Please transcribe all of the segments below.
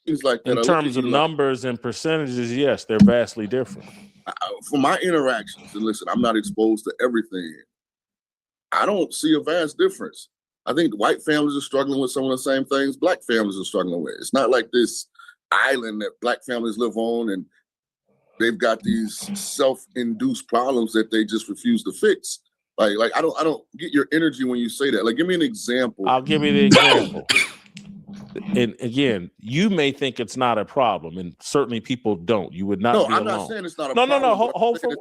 things like that. In I look at terms of you like, numbers and percentages, yes, they're vastly different. for my interactions, and listen, I'm not exposed to everything. I don't see a vast difference. I think white families are struggling with some of the same things black families are struggling with. It's not like this island that black families live on and they've got these self-induced problems that they just refuse to fix. Like I don't get your energy when you say that. Like, give me an example. I'll give you the example. And again, you may think it's not a problem, and certainly people don't. You would not No, be I'm alone. not saying it's not a No, problem. Hold It's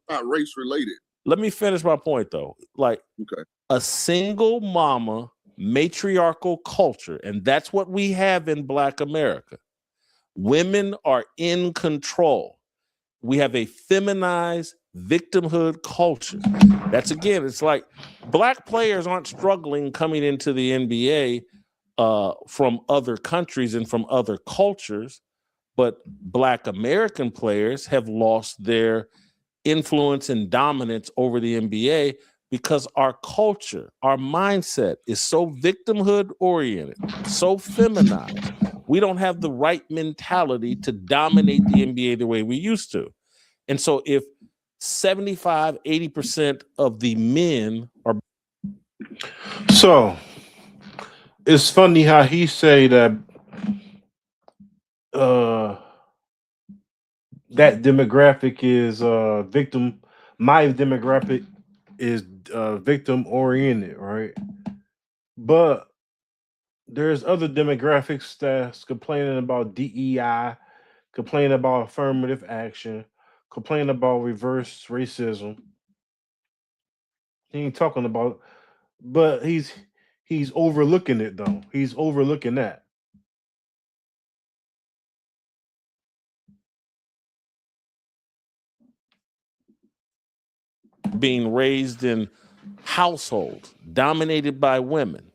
not race related. Let me finish my point though. Like, okay, a single mama matriarchal culture, and that's what we have in Black America. Women are in control. We have a feminized victimhood culture. That's, again, it's like black players aren't struggling coming into the NBA from other countries and from other cultures, but Black American players have lost their influence and dominance over the NBA because our culture, our mindset is so victimhood oriented, so feminized. We don't have the right mentality to dominate the NBA the way we used to. And so if 75, 80% of the men are... So it's funny how he say that that demographic is victim. My demographic is victim oriented, right? But there's other demographics that's complaining about DEI, complaining about affirmative action, complaining about reverse racism. He ain't talking about, but he's overlooking it though. He's overlooking that. being raised in households dominated by women.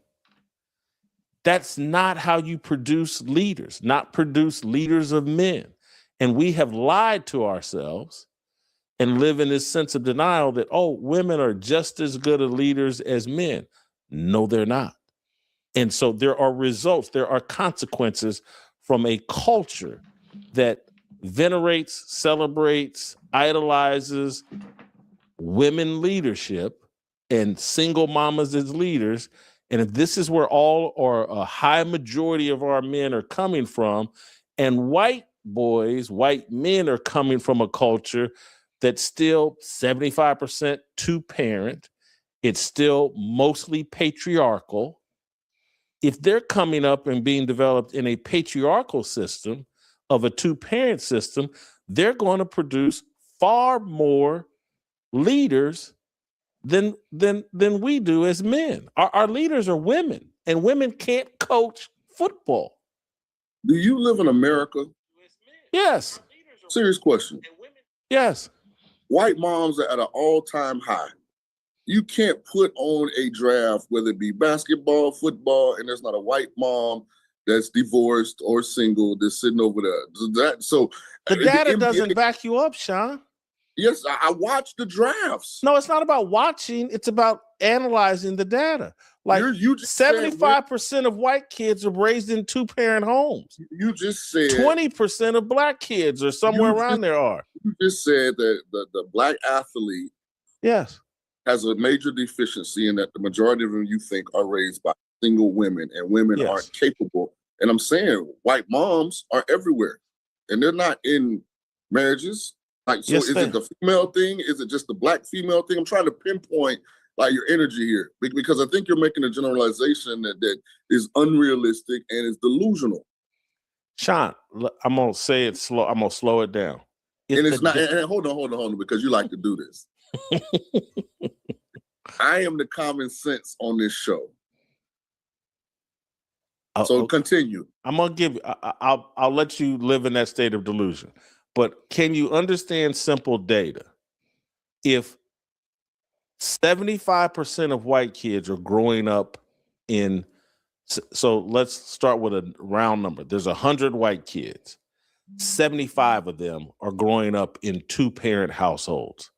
That's not how you produce leaders, not produce leaders of men. And we have lied to ourselves and live in this sense of denial that, oh, women are just as good of leaders as men. No, they're not. And so there are results, there are consequences from a culture that venerates, celebrates, idolizes women leadership and single mamas as leaders. And if this is where all or a high majority of our men are coming from, and white boys, white men are coming from a culture that's still 75% two-parent, it's still mostly patriarchal. If they're coming up and being developed in a patriarchal system of a two-parent system, they're going to produce far more leaders than we do as men. Our leaders are women, and women can't coach football. Do you live in America? Yes. Serious question. Yes. White moms are at an all-time high. You can't put on a draft, whether it be basketball, football, and there's not a white mom that's divorced or single that's sitting over there. So the data doesn't back you up, Sean. Yes, I watch the drafts. No, it's not about watching. It's about analyzing the data. Like, 75% of white kids are raised in two-parent homes. You just said 20% of black kids or somewhere around there are. You just said that the black athlete, yes, has a major deficiency in that the majority of them you think are raised by single women, and women aren't capable. And I'm saying white moms are everywhere, and they're not in marriages. Like, so is it the female thing? Is it just the black female thing? I'm trying to pinpoint like your energy here, because I think you're making a generalization that is unrealistic and is delusional. Sean, I'm gonna say it slow. I'm gonna slow it down. It's not. And hold on, because you like to do this. I am the common sense on this show. So continue. I'm gonna give you. I'll let you live in that state of delusion. But can you understand simple data? If 75% of white kids are growing up in, so let's start with a round number. There's 100 white kids. 75 of them are growing up in two-parent households.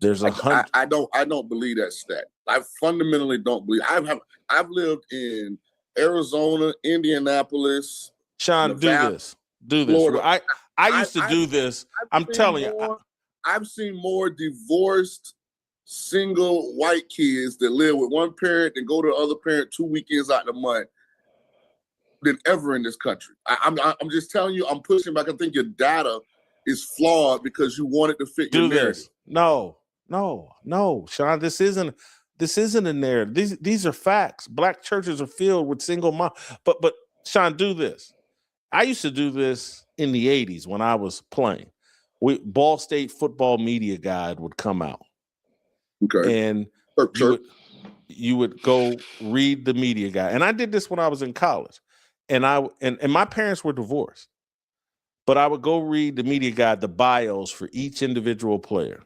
There's 100. I don't believe that stat. I fundamentally don't believe. I've lived in Arizona, Indianapolis, Sean, do Nevada, this. Do this. Florida. I used to do this. I'm telling you. I've seen more divorced single white kids that live with one parent and go to the other parent 2 weekends out of the month than ever in this country. I'm just telling you, I'm pushing back. I think your data is flawed because you want it to fit your narrative. No, Sean, this isn't a narrative. These are facts. Black churches are filled with single mom. But Sean, do this. I used to do this in the 80s when I was playing. Ball State Football Media Guide would come out. Okay. And you would go read the media guide. And I did this when I was in college. And my parents were divorced. But I would go read the media guide, the bios for each individual player.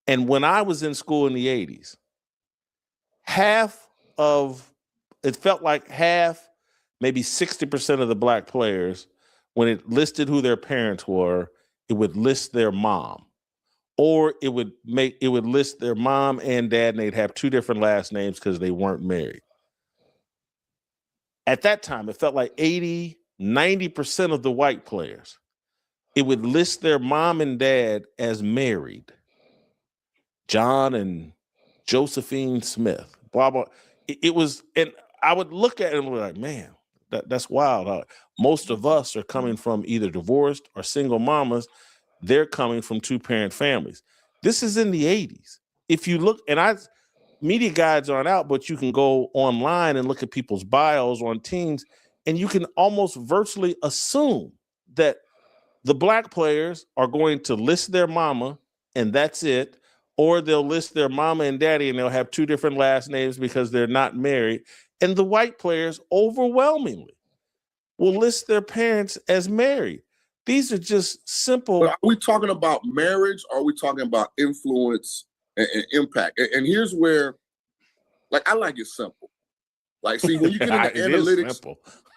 And when I was in school in the 80s, it felt like half, maybe 60% of the black players, when it listed who their parents were, it would list their mom. Or it would list their mom and dad, and they'd have two different last names because they weren't married. At that time, it felt like 80, 90% of the white players, it would list their mom and dad as married. John and Josephine Smith, blah, blah. It was, and I would look at it and be like, man, that's wild. Most of us are coming from either divorced or single mamas. They're coming from two-parent families. This is in the 80s. If you look, and media guides aren't out, but you can go online and look at people's bios on teams, and you can almost virtually assume that the black players are going to list their mama, and that's it, or they'll list their mama and daddy, and they'll have two different last names because they're not married. And the white players overwhelmingly will list their parents as married. These are just simple. But are we talking about marriage, or are we talking about influence and impact? And here's where, like, I like it simple. Like, see, when you get into analytics,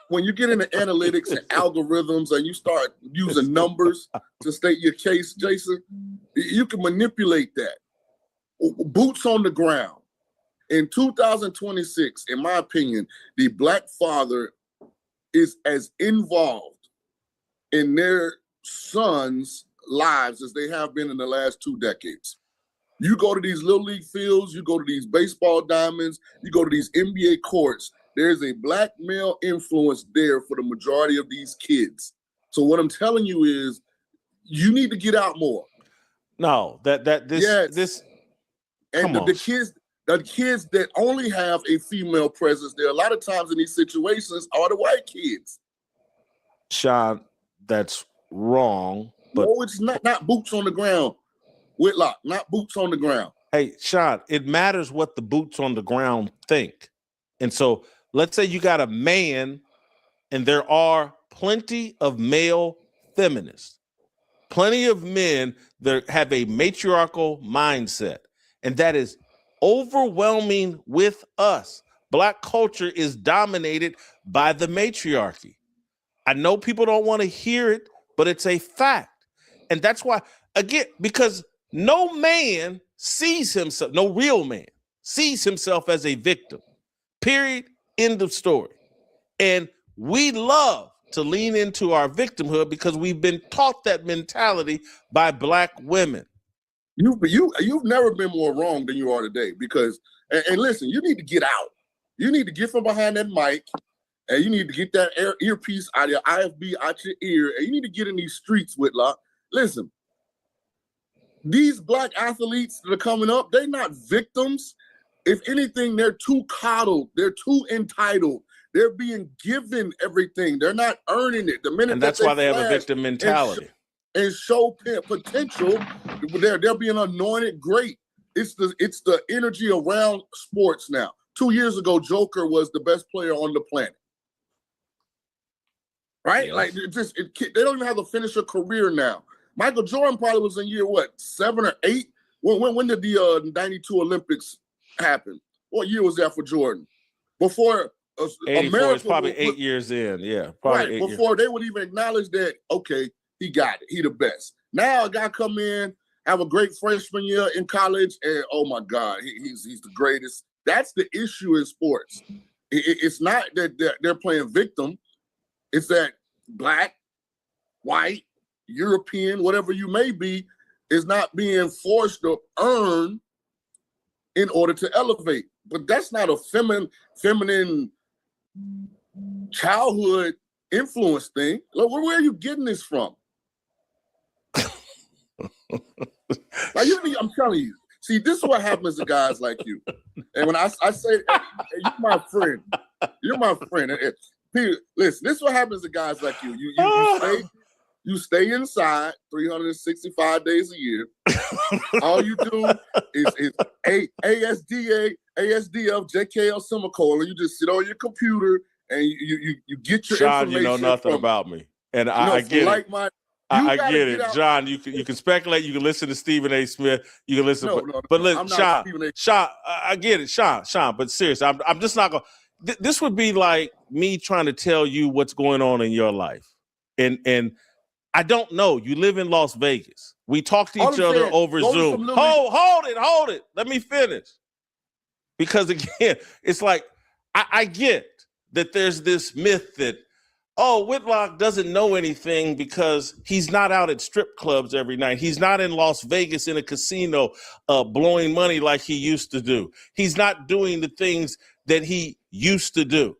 when you get into analytics and algorithms, and you start using numbers to state your case, Jason, you can manipulate that. Boots on the ground. In 2026, in my opinion, the black father is as involved in their sons' lives as they have been in the last 2 decades. You go to these little league fields, you go to these baseball diamonds, you go to these NBA courts, there's a black male influence there for the majority of these kids. So what I'm telling you is you need to get out more. No, this and the kids that only have a female presence there a lot of times in these situations are the white kids. Sean, that's wrong. But no, it's not boots on the ground. Whitlock, not boots on the ground. Hey, Sean, it matters what the boots on the ground think. And so let's say you got a man, and there are plenty of male feminists, plenty of men that have a matriarchal mindset, and that is overwhelming with us. Black culture is dominated by the matriarchy. I know people don't want to hear it, but it's a fact. And that's why, again, because no man sees himself, no real man sees himself as a victim. Period. End of story. And we love to lean into our victimhood because we've been taught that mentality by black women. You've never been more wrong than you are today because, and listen, you need to get out. You need to get from behind that mic, and you need to get that earpiece out of your IFB out your ear, and you need to get in these streets, Whitlock. Listen, these black athletes that are coming up, they're not victims. If anything, they're too coddled. They're too entitled. They're being given everything. They're not earning it. The minute and that's why they have a victim mentality. And show potential, they're being anointed great. It's the energy around sports now. 2 years ago, Joker was the best player on the planet. Right? Yes. Like they don't even have to finish a career now. Michael Jordan probably was in year 7 or 8? When did the 92 Olympics happen? What year was that for Jordan? Before 84 America is probably 8 years in. Yeah, probably right before they would even acknowledge that. Okay, he got it. He the best. Now a guy come in, have a great freshman year in college, and oh my God, he's the greatest. That's the issue in sports. It's not that they're playing victim. It's that black, white, European, whatever you may be, is not being forced to earn in order to elevate. But that's not a feminine childhood influence thing. Like, where are you getting this from? Like, I'm telling you. See, this is what happens to guys like you. And when I say, hey, you're my friend. You're my friend. Peter, listen, this is what happens to guys like you. You stay inside 365 days a year. All you do is ASDA, ASDF, JKL semicolon. You just sit on your computer and you get your Sean, information. you know nothing about me. And I get it. I get it, John. You can speculate. You can listen to Stephen A. Smith. You can listen, but listen, Sean. I get it, Sean. But seriously, I'm just not gonna. This would be like me trying to tell you what's going on in your life, and I don't know. You live in Las Vegas. We talk to each other over Zoom. Hold it. Let me finish. Because again, it's like I get that there's this myth that, oh, Whitlock doesn't know anything because he's not out at strip clubs every night. He's not in Las Vegas in a casino blowing money like he used to do. He's not doing the things that he used to do.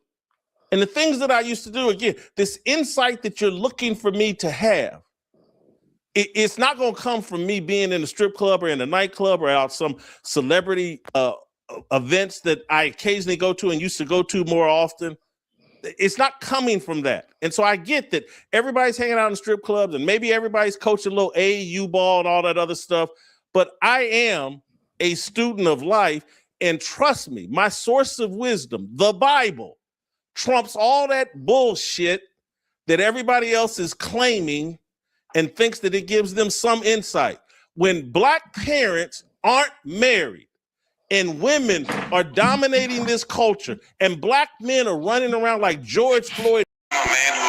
And the things that I used to do, again, this insight that you're looking for me to have, it's not going to come from me being in a strip club or in a nightclub or out some celebrity events that I occasionally go to and used to go to more often. It's not coming from that. And so I get that everybody's hanging out in strip clubs and maybe everybody's coaching a little AAU ball and all that other stuff. But I am a student of life. And trust me, my source of wisdom, the Bible, trumps all that bullshit that everybody else is claiming and thinks that it gives them some insight. When black parents aren't married and women are dominating this culture and black men are running around like George Floyd. Man